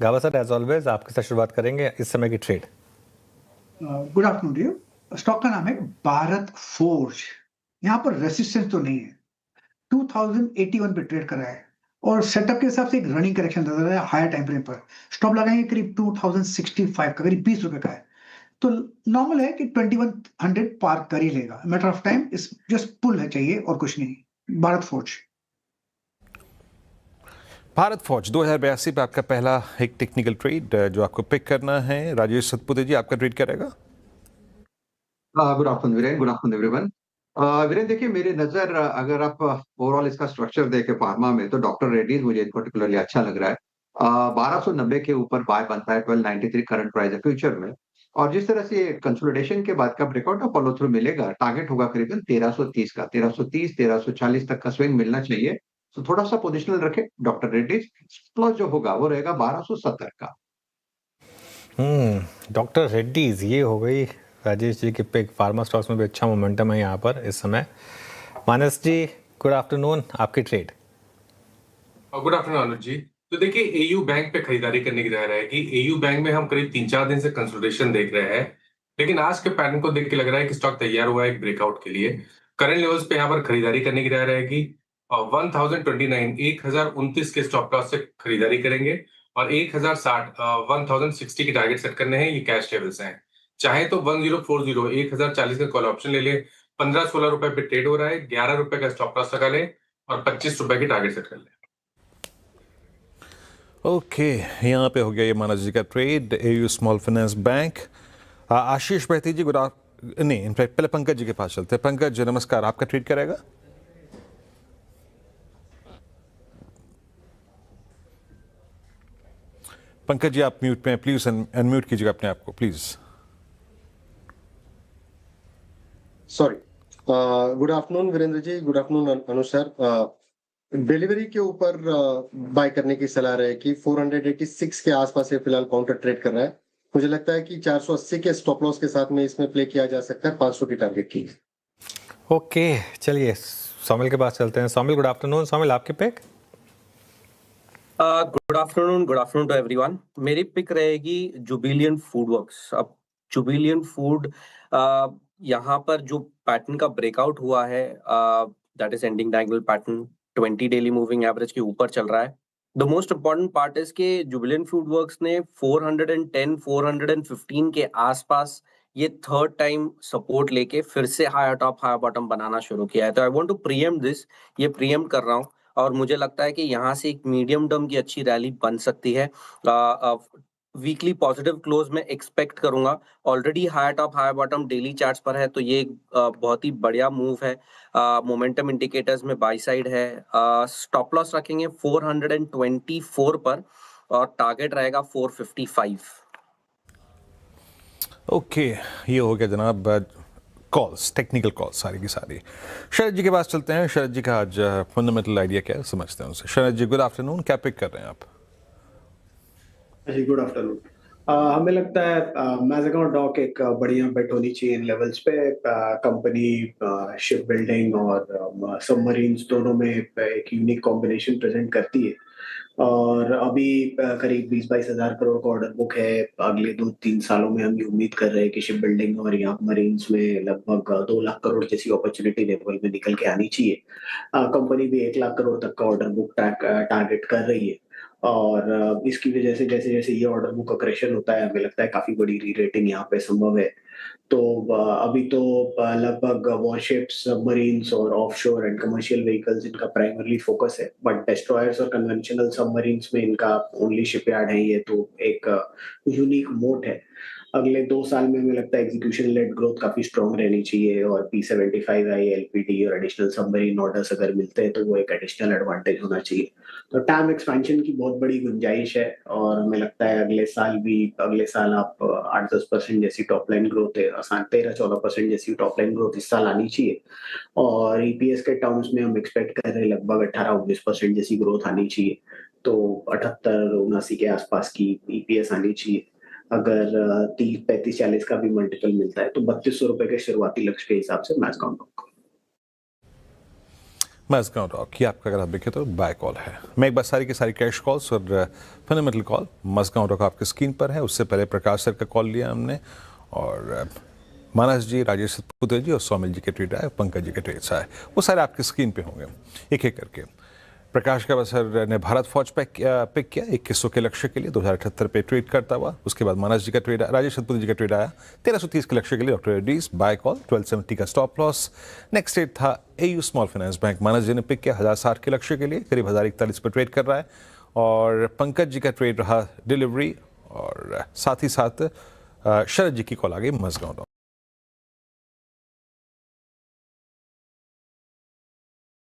Gavaskar as always आपके साथ शुरुआत करेंगे इस समय की trade. Good afternoon to you. Stock का नाम है भारत फोर्ज। यहाँ पर रेसिस्टेंस तो नहीं है, 2081 पे ट्रेड कर रहा है और सेटअप के हिसाब से एक रनिंग करेक्शन नजर आ रहा है हायर टाइम फ्रेम पर। स्टॉप लगाएंगे करीब 2065 का, करीब 20 रुपए का है, तो नॉर्मल है कि 2100 पार कर ही लेगा। मैटर ऑफ टाइम, इस जस्ट पुल है चाहिए और कुछ नहीं। भारत फोर्ज। भारत फौज 2082 पे आपका पहला एक टेक्निकल ट्रेड जो आपको पिक करना है। राजेश सतपुते जी आपका ट्रेड क्या रहेगा? Good afternoon Viren, good afternoon everyone. Viren देखिए, मेरी नजर अगर आप ओवरऑल इसका स्ट्रक्चर देखें फार्मा में, तो डॉक्टर रेड्डीज मुझे पर्टिकुलरली अच्छा लग रहा है। 1290 के ऊपर बाय बनता है, 1293 करंट प्राइस है फ्यूचर में। और जिस तरह से कंसोलिडेशन के बाद का ब्रेकआउट और फॉलो थ्रू मिलेगा, टारगेट होगा करीबन 1330 का, 1330 1340 तक का स्विंग मिलना चाहिए। तो थोड़ा सा पोजिशनल रखे डॉक्टर रेड्डीज। प्लस जो होगा वो रहेगा 1270 का। डॉक्टर रेड्डीज ये हो गई राजेश जी की पिक। फार्मा स्टॉक्स में भी अच्छा मोमेंटम है यहाँ पर इस समय। मानस जी गुड आफ्टरनून, आपकी ट्रेड। गुड आफ्टरनून अनुज जी। तो देखिए, एयू बैंक पे खरीदारी करने की राय रहेगी। एयू बैंक में हम करीब 3-4 दिन से कंसोलिडेशन देख रहे हैं, लेकिन आज के पैटर्न को देख के लग रहा है कि स्टॉक तैयार हुआ है एक ब्रेकआउट के लिए। करंट लेवल्स पे यहाँ पर खरीदारी करने की राय रहेगी। और 1029 के स्टॉप लॉस से खरीदारी करेंगे और 1060 के टारगेट सेट करने हैं। ये कैश लेवल्स हैं। चाहे तो 1040 का कॉल ऑप्शन ले ले। 15-16 रुपए पे ट्रेड हो रहा है। 11 रुपए का स्टॉप लॉस लगा ले और 25 रुपए की टारगेट सेट कर ले। ओके, यहाँ पे हो गया ये मानस जी का trade, AU small finance bank. Ashish बहती जी नहीं, इनफैक्ट पहले पंकज जी के पास चलते हैं। पंकज जी नमस्कार, आपका ट्रेड क्या रहेगा? पंकज जी आप म्यूट में, प्लीज अनम्यूट कीजिएगा अपने आप को please. Sorry. Good afternoon Virendra ji, good afternoon Anuj sir. Delivery के ऊपर बाय करने की सलाह रहेगी। 486 के आसपास ये फिलहाल काउंटर ट्रेड कर रहा है। मुझे लगता है कि 480 के स्टॉप लॉस के साथ में इसमें प्ले किया जा सकता है 500 की टारगेट की। ओके चलिए सोमिल के पास चलते हैं। Somil good afternoon. सोमिल आपकी pick. Good afternoon to everyone. मेरी पिक रहेगी जुबिलियंट फूड वर्क्स। अब जुबिलियंट फूड यहाँ पर जो पैटर्न का ब्रेकआउट हुआ है, that is ending diagonal pattern 20 daily moving average के ऊपर चल रहा है। The most important part is के जुबिलियंट फूड वर्क्स ने 410 415 के आसपास ये थर्ड टाइम सपोर्ट लेके फिर से हायर टॉप हायर बॉटम बनाना शुरू किया है। तो I want to preempt this, ये प्रीएम्प्ट कर रहा हूँ और मुझे लगता है कि यहाँ से एक मीडियम टर्म की अच्छी रैली बन सकती है। वीकली पॉजिटिव क्लोज में एक्सपेक्ट करूंगा। Already higher top higher bottom daily charts पर है, तो ये बहुत ही बढ़िया मूव है। मोमेंटम इंडिकेटर्स में बाई साइड है। स्टॉप लॉस रखेंगे 424 पर और टारगेट रहेगा 455। ओके, ये हो गया जनाब कॉल्स, टेक्निकल कॉल्स सारी की सारी। शरद जी के पास चलते हैं। शरद जी का आज फंडामेंटल आइडिया क्या है समझते हैं उनसे। शरद जी गुड आफ्टरनून, क्या पिक कर रहे हैं आप? जी गुड आफ्टरनून। हमें लगता है मैज़गांव डॉक एक बढ़िया बेट होनी चाहिए इन लेवल्स पे। कंपनी शिप बिल्डिंग और सबमरीन्स दोनों में एक यूनिक कॉम्बिनेशन प्रेजेंट करती है और अभी करीब 20-22 हजार करोड़ का ऑर्डर बुक है। अगले 2-3 सालों में हम ये उम्मीद कर रहे हैं कि शिप बिल्डिंग और यहाँ मरीन्स में लगभग 2 लाख करोड़ जैसी अपॉर्चुनिटी लेवल में निकल के आनी चाहिए। कंपनी भी 1 लाख करोड़ तक का ऑर्डर बुक टारगेट कर रही है और इसकी वजह से जैसे जैसे ये ऑर्डर बुक अग्रेशन होता है, हमें लगता है काफी बड़ी री रेटिंग यहाँ पे संभव है। तो अभी तो लगभग वॉरशिप्स, सबमरीन्स और ऑफशोर एंड कमर्शियल व्हीकल्स इनका प्राइमरली फोकस है, बट डिस्ट्रॉयर्स और कन्वेंशनल सबमरीन्स में इनका ओनली शिपयार्ड है। ये तो एक यूनिक मोड है। अगले 2 साल में हमें लगता है एग्जीक्यूशन लेड ग्रोथ काफी स्ट्रॉन्ग रहनी चाहिए और P75I LPD और एडिशनल सबमरीन ऑर्डर्स अगर मिलते हैं तो वो एक एडिशनल एडवांटेज होना चाहिए। तो टैम एक्सपेंशन की बहुत बड़ी गुंजाइश है और हमें लगता है अगले साल आप 8-10% जैसी टॉप लाइन ग्रोथ है, 13-14% जैसी टॉप लाइन ग्रोथ इस साल आनी चाहिए। और ईपीएस के टर्म्स में हम एक्सपेक्ट कर रहे हैं लगभग 18-19% जैसी ग्रोथ आनी चाहिए। तो 78-79 के आसपास की ईपीएस आनी चाहिए। अगर 30-35-40 का भी मल्टीपल मिलता है तो 3200 रुपए के शुरुआती लक्ष्य के हिसाब से मैज़गांव डॉक। मजगांव डॉक, ये आपका अगर आप देखें तो बाय कॉल है। मैं एक बार सारी की सारी कैश कॉल्स और फंडामेंटल कॉल मजगांव डॉक आपकी स्क्रीन पर है। उससे पहले प्रकाश सर का कॉल लिया हमने और मानस जी, राजेश सतपुते जी और सौमिल जी के ट्रेड आए, पंकज जी के ट्रेड्स आए, वो सारे आपकी स्क्रीन पे होंगे एक एक करके। प्रकाश का सर ने भारत फौज पिक किया 2100 के लक्ष्य के लिए 2078 पे ट्रेड करता हुआ। उसके बाद मानस जी का ट्रेड, राजेश सतपुते जी का ट्रेड आया 1330 के लक्ष्य के लिए डॉक्टर रेड्डीज बाय कॉल 1270 का स्टॉप लॉस। नेक्स्ट ट्रेड था एयू स्मॉल फाइनेंस बैंक, मानस जी ने पिक किया 1060 के लक्ष्य के लिए, करीब 1041 पर ट्रेड कर रहा है। और पंकज जी का ट्रेड रहा डिलीवरी और साथ ही साथ शरद जी की कॉल आ गई मजगांव।